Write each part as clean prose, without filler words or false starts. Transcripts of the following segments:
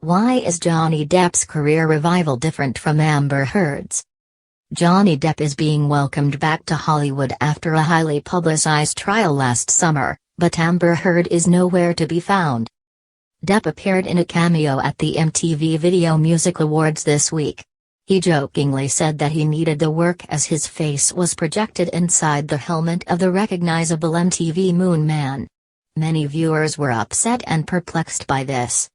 Why is Johnny Depp's career revival different from Amber Heard's? Johnny Depp is being welcomed back to Hollywood after a highly publicized trial last summer, but Amber Heard is nowhere to be found. Depp appeared in a cameo at the MTV Video Music Awards this week. He jokingly said that he needed the work as his face was projected inside the helmet of the recognizable MTV Moon Man. Many viewers were upset and perplexed by this.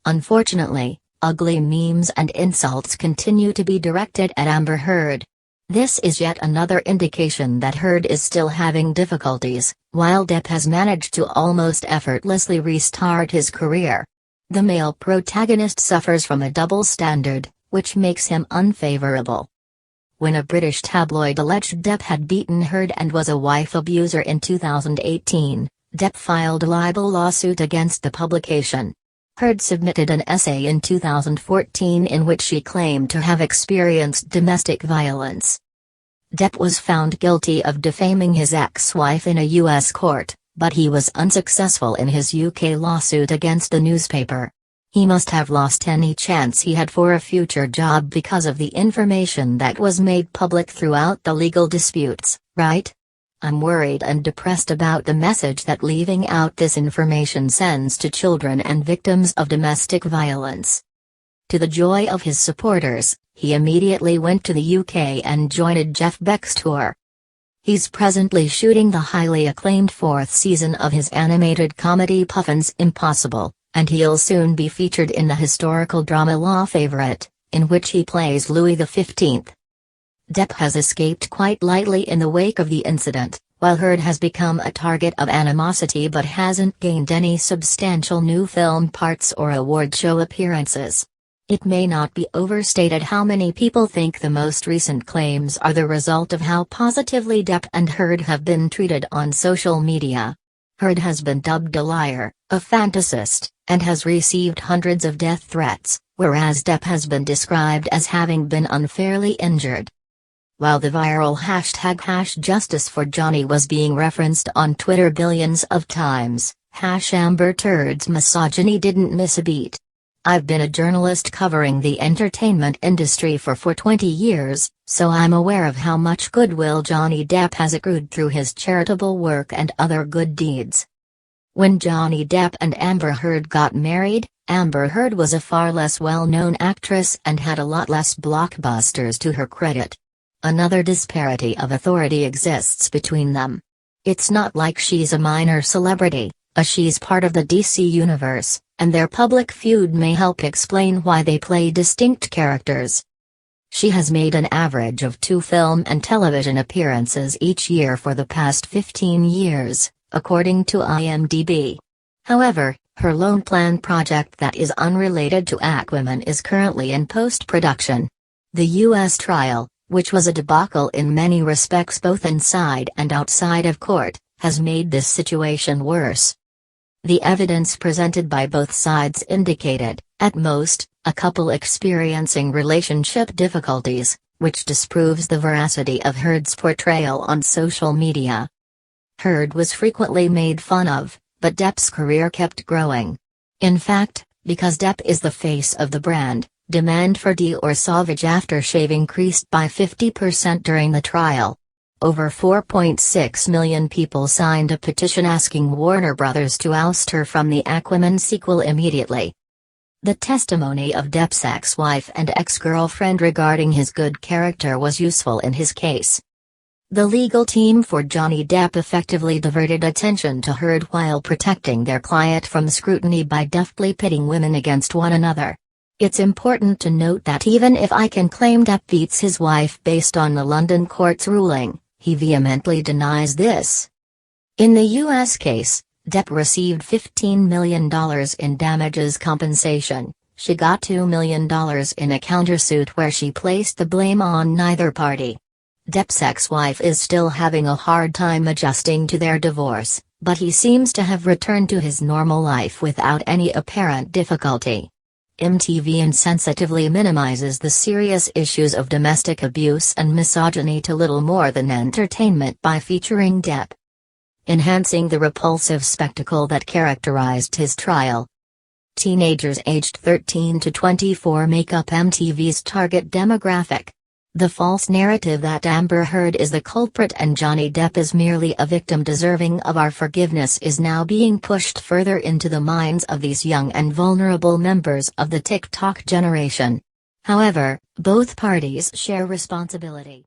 Unfortunately, ugly memes and insults continue to be directed at Amber Heard. This is yet another indication that Heard is still having difficulties, while Depp has managed to almost effortlessly restart his career. The male protagonist suffers from a double standard, which makes him unfavorable. When a British tabloid alleged Depp had beaten Heard and was a wife abuser in 2018, Depp filed a libel lawsuit against the publication. Heard submitted an essay in 2014 in which she claimed to have experienced domestic violence. Depp was found guilty of defaming his ex-wife in a U.S. court, but he was unsuccessful in his UK lawsuit against the newspaper. He must have lost any chance he had for a future job because of the information that was made public throughout the legal disputes, right? I'm worried and depressed about the message that leaving out this information sends to children and victims of domestic violence. To the joy of his supporters, he immediately went to the UK and joined Jeff Beck's tour. He's presently shooting the highly acclaimed fourth season of his animated comedy Puffin's Impossible, and he'll soon be featured in the historical drama Law Favorite, in which he plays Louis XV. Depp has escaped quite lightly in the wake of the incident, while Heard has become a target of animosity but hasn't gained any substantial new film parts or award show appearances. It may not be overstated how many people think the most recent claims are the result of how positively Depp and Heard have been treated on social media. Heard has been dubbed a liar, a fantasist, and has received hundreds of death threats, whereas Depp has been described as having been unfairly injured. While the viral hashtag #JusticeForJohnny was being referenced on Twitter billions of times, #AmberTurd's misogyny didn't miss a beat. I've been a journalist covering the entertainment industry for 20 years, so I'm aware of how much goodwill Johnny Depp has accrued through his charitable work and other good deeds. When Johnny Depp and Amber Heard got married, Amber Heard was a far less well-known actress and had a lot less blockbusters to her credit. Another disparity of authority exists between them. It's not like she's a minor celebrity, she's part of the DC universe, and their public feud may help explain why they play distinct characters. She has made an average of 2 film and television appearances each year for the past 15 years, according to IMDb. However, her Lone Plan project that is unrelated to Aquaman is currently in post-production. The U.S. trial, which was a debacle in many respects both inside and outside of court, has made this situation worse. The evidence presented by both sides indicated, at most, a couple experiencing relationship difficulties, which disproves the veracity of Heard's portrayal on social media. Heard was frequently made fun of, but Depp's career kept growing. In fact, because Depp is the face of the brand, demand for Dior Sauvage aftershave increased by 50% during the trial. Over 4.6 million people signed a petition asking Warner Bros. To oust her from the Aquaman sequel immediately. The testimony of Depp's ex-wife and ex-girlfriend regarding his good character was useful in his case. The legal team for Johnny Depp effectively diverted attention to Heard while protecting their client from scrutiny by deftly pitting women against one another. It's important to note that even if I can claim Depp beats his wife based on the London court's ruling, he vehemently denies this. In the U.S. case, Depp received $15 million in damages compensation. She got $2 million in a countersuit where she placed the blame on neither party. Depp's ex-wife is still having a hard time adjusting to their divorce, but he seems to have returned to his normal life without any apparent difficulty. MTV insensitively minimizes the serious issues of domestic abuse and misogyny to little more than entertainment by featuring Depp, enhancing the repulsive spectacle that characterized his trial. Teenagers aged 13 to 24 make up MTV's target demographic. The false narrative that Amber Heard is the culprit and Johnny Depp is merely a victim deserving of our forgiveness is now being pushed further into the minds of these young and vulnerable members of the TikTok generation. However, both parties share responsibility.